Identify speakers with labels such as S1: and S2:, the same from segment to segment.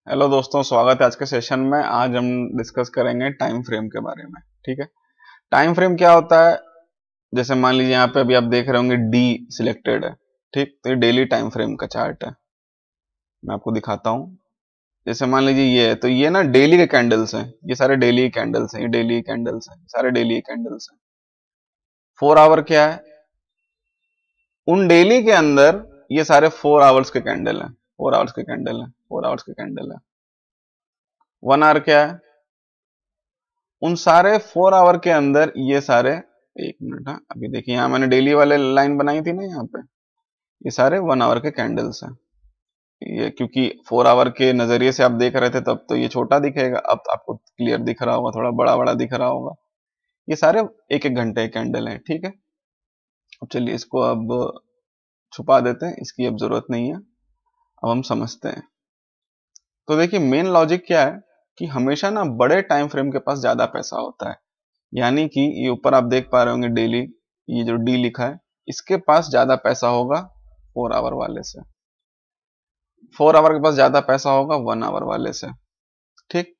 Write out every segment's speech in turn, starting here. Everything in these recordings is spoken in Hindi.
S1: हेलो दोस्तों, स्वागत है आज के सेशन में। आज हम डिस्कस करेंगे टाइम फ्रेम के बारे में। ठीक है, टाइम फ्रेम क्या होता है? जैसे मान लीजिए यहाँ पे अभी आप देख रहे होंगे डी सिलेक्टेड है। ठीक, तो ये डेली टाइम फ्रेम का चार्ट है। मैं आपको दिखाता हूँ। जैसे मान लीजिए ये है, तो ये ना डेली के कैंडल्स हैं। ये सारे डेली कैंडल्स हैं, ये डेली कैंडल्स हैं, सारे डेली कैंडल्स हैं। 4 आवर क्या है? उन डेली के अंदर ये सारे 4 आवर्स के कैंडल हैं। 4 आवर्स के कैंडल हैं, 4 आवर्स के कैंडल है। 1 आवर क्या है? उन सारे 4 आवर के अंदर ये सारे, एक मिनट, हाँ अभी देखिए यहाँ मैंने डेली वाले लाइन बनाई थी ना, यहाँ पे ये सारे 1 आवर के कैंडल्स हैं। ये क्योंकि 4 आवर के नजरिए से आप देख रहे थे तब तो ये छोटा दिखेगा, अब तो आपको क्लियर दिख रहा होगा, थोड़ा बड़ा बड़ा दिख रहा होगा। ये सारे एक एक घंटे के कैंडल हैं। ठीक है, अब चलिए इसको अब छुपा देते हैं, इसकी अब जरूरत नहीं है। अब हम समझते हैं। तो देखिए मेन लॉजिक क्या है कि हमेशा ना बड़े टाइम फ्रेम के पास ज्यादा पैसा होता है। यानी कि ये ऊपर आप देख पा रहे होंगे डेली, ये जो डी लिखा है, इसके पास ज्यादा पैसा होगा 4 आवर वाले से। 4 आवर के पास ज्यादा पैसा होगा 1 आवर वाले से। ठीक,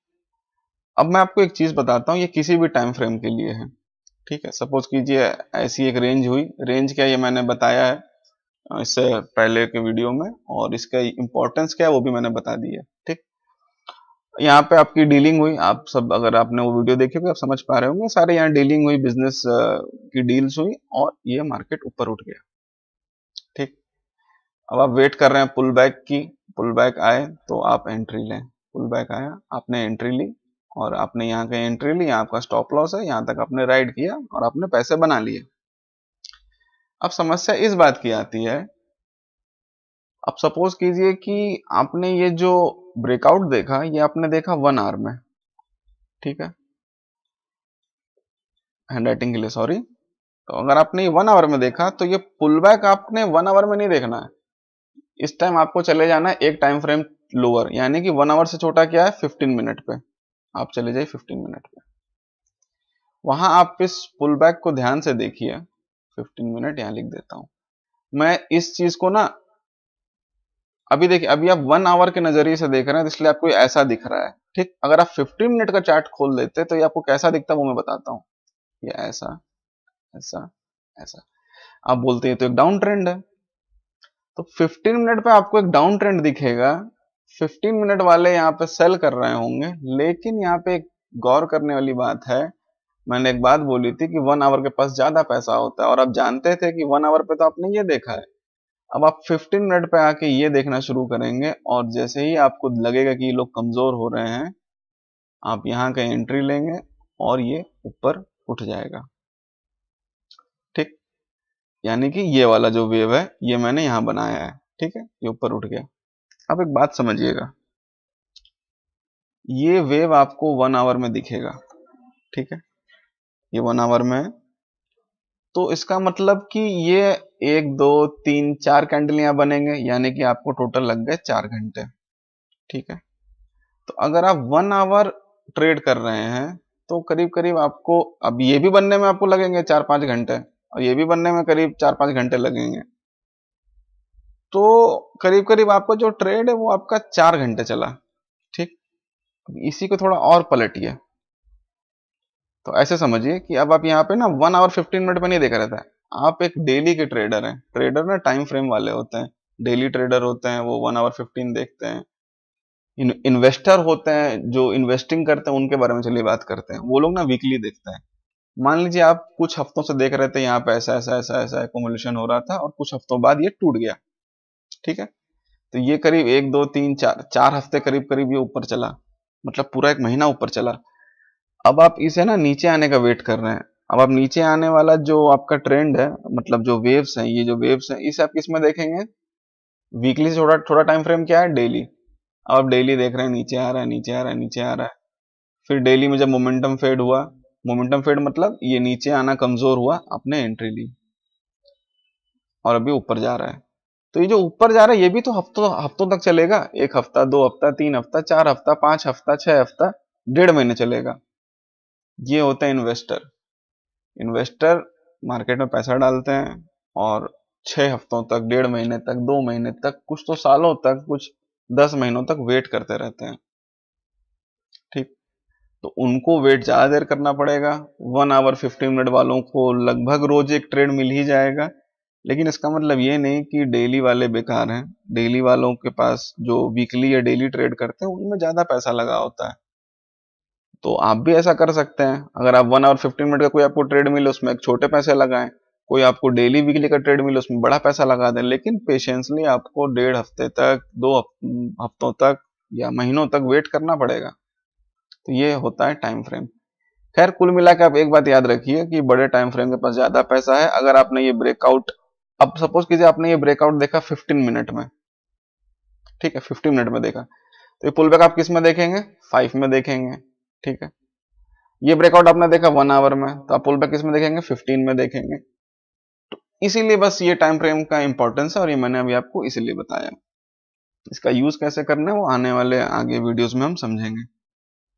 S1: अब मैं आपको एक चीज बताता हूँ, ये किसी भी टाइम फ्रेम के लिए है। ठीक है, सपोज कीजिए ऐसी एक रेंज हुई। रेंज क्या, ये मैंने बताया है इससे पहले के वीडियो में, और इसका इंपॉर्टेंस क्या है वो भी मैंने बता दिया। ठीक, यहाँ पे आपकी डीलिंग हुई, आप सब अगर आपने वो वीडियो देखी होगी आप समझ पा रहे होंगे। सारे यहाँ डीलिंग हुई, बिजनेस की डील्स हुई और ये मार्केट ऊपर उठ गया। ठीक, अब आप वेट कर रहे हैं पुल बैक की। पुल बैक आए तो आप एंट्री लें। पुल बैक आया, आपने एंट्री ली और आपने यहाँ कहीं एंट्री ली, यहाँ आपका स्टॉप लॉस है, यहाँ तक आपने राइड किया और आपने पैसे बना लिए। अब समस्या इस बात की आती है, अब सपोज कीजिए कि आपने ये जो ब्रेकआउट देखा, ये आपने देखा 1 आवर में। ठीक है, हैंड राइटिंग के लिए सॉरी। तो अगर आपने ये 1 आवर में देखा तो ये पुल बैक आपने 1 आवर में नहीं देखना है। इस टाइम आपको चले जाना है एक टाइम फ्रेम लोअर, यानी कि 1 आवर से छोटा क्या है, 15 मिनट पे। आप चले जाइए 15 मिनट पे, वहां आप इस पुल बैक को ध्यान से देखिए। 15 मिनट यहां लिख देता हूं मैं इस चीज को ना। अभी देखिए, अभी आप 1 आवर के नजरिए से देख रहे हैं तो इसलिए आपको ऐसा दिख रहा है। ठीक, अगर आप 15 मिनट का चार्ट खोल देते तो ये आपको कैसा दिखता है वो मैं बताता हूँ। ये ऐसा, ऐसा, ऐसा। आप बोलते हैं तो एक डाउन ट्रेंड है, तो 15 मिनट पे आपको एक डाउन ट्रेंड दिखेगा। 15 मिनट वाले यहाँ पे सेल कर रहे होंगे, लेकिन यहाँ पे एक गौर करने वाली बात है। मैंने एक बात बोली थी कि 1 आवर के पास ज्यादा पैसा होता है, और आप जानते थे कि 1 आवर पे तो आपने ये देखा है। अब आप 15 मिनट पे आके ये देखना शुरू करेंगे, और जैसे ही आपको लगेगा कि ये लोग कमजोर हो रहे हैं, आप यहाँ का एंट्री लेंगे और ये ऊपर उठ जाएगा। ठीक, यानी कि ये वाला जो वेव है ये मैंने यहां बनाया है। ठीक है, ये ऊपर उठ गया। अब एक बात समझिएगा, ये वेव आपको 1 आवर में दिखेगा। ठीक है, ये 1 आवर में है, तो इसका मतलब कि ये 1 2 3 4 कैंडल यहां बनेंगे, यानी कि आपको टोटल लग गए 4 घंटे। ठीक है, तो अगर आप 1 आवर ट्रेड कर रहे हैं तो करीब करीब आपको, अब ये भी बनने में आपको लगेंगे 4 5 घंटे, और ये भी बनने में करीब 4 5 घंटे लगेंगे। तो करीब करीब आपका जो ट्रेड है वो आपका 4 घंटे चला। ठीक, इसी को थोड़ा और पलटिए, तो ऐसे समझिए कि अब आप यहाँ पे ना 1 आवर 15 मिनट में नहीं देख रहे थे। आप एक डेली के ट्रेडर हैं। ट्रेडर ना टाइम फ्रेम वाले होते हैं, डेली ट्रेडर होते हैं, वो 1 आवर 15 देखते हैं। इन्वेस्टर होते हैं जो इन्वेस्टिंग करते हैं, उनके बारे में चलिए बात करते हैं। वो लोग ना वीकली देखते हैं। मान लीजिए आप कुछ हफ्तों से देख रहे थे यहाँ पे ऐसा ऐसा ऐसा ऐसा एकोमुलेशन हो रहा था, और कुछ हफ्तों बाद ये टूट गया। ठीक है, तो ये करीब 1 2 3 4 4 हफ्ते करीब करीब ये ऊपर चला, मतलब पूरा एक महीना ऊपर चला। अब आप इसे ना नीचे आने का वेट कर रहे हैं। अब आप नीचे आने वाला जो आपका ट्रेंड है, मतलब जो वेव्स हैं, ये जो वेव्स हैं, इसे आप किस में देखेंगे? वीकली से थोड़ा थोड़ा टाइम फ्रेम क्या है, डेली। अब आप डेली देख रहे हैं नीचे आ रहा है, नीचे आ रहा है, नीचे आ रहा है। फिर डेली में जब मोमेंटम फेड हुआ, मोमेंटम फेड मतलब ये नीचे आना कमजोर हुआ, आपने एंट्री ली और अभी ऊपर जा रहा है। तो ये जो ऊपर जा रहा है ये भी तो हफ्तों हफ्तों तक चलेगा। 1 हफ्ता, 2 हफ्ता, 3 हफ्ता, 4 हफ्ता, 5 हफ्ता, 6 हफ्ता, 1.5 महीने चलेगा। ये होता है इन्वेस्टर। इन्वेस्टर मार्केट में पैसा डालते हैं और 6 हफ्तों तक, 1.5 महीने तक, 2 महीने तक, कुछ तो सालों तक, कुछ 10 महीनों तक वेट करते रहते हैं। ठीक, तो उनको वेट ज्यादा देर करना पड़ेगा। 1 आवर 15 मिनट वालों को लगभग रोज एक ट्रेड मिल ही जाएगा, लेकिन इसका मतलब ये नहीं कि डेली वाले बेकार हैं। डेली वालों के पास जो वीकली या डेली ट्रेड करते हैं उनमें ज्यादा पैसा लगा होता है। तो आप भी ऐसा कर सकते हैं। अगर आप 1 आवर 15 मिनट का कोई आपको ट्रेड मिले उसमें एक छोटे पैसे लगाएं, कोई आपको डेली वीकली का ट्रेड मिले उसमें बड़ा पैसा लगा दें, लेकिन पेशेंसली आपको 1.5 हफ्ते तक, 2 हफ्तों तक या महीनों तक वेट करना पड़ेगा। तो ये होता है टाइम फ्रेम। खैर कुल मिला के आप एक बात याद रखिए कि बड़े टाइम फ्रेम के पास ज्यादा पैसा है। अगर आपने ये ब्रेकआउट, अब सपोज कीजिए आपने ये ब्रेकआउट देखा 15 मिनट में, ठीक है, 15 मिनट में देखा, तो ये पुल बैक आप किस में देखेंगे? 5 में देखेंगे। ठीक है, ये ब्रेकआउट आपने देखा 1 आवर में, तो आप पुल बैक किस में देखेंगे? 15 में देखेंगे। तो इसीलिए बस ये टाइम फ्रेम का इंपॉर्टेंस है, और ये मैंने अभी आपको इसीलिए बताया। इसका यूज कैसे करना है वो आने वाले आगे वीडियोस में हम समझेंगे।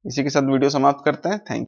S1: इसी के साथ वीडियो समाप्त करते हैं। Thank you.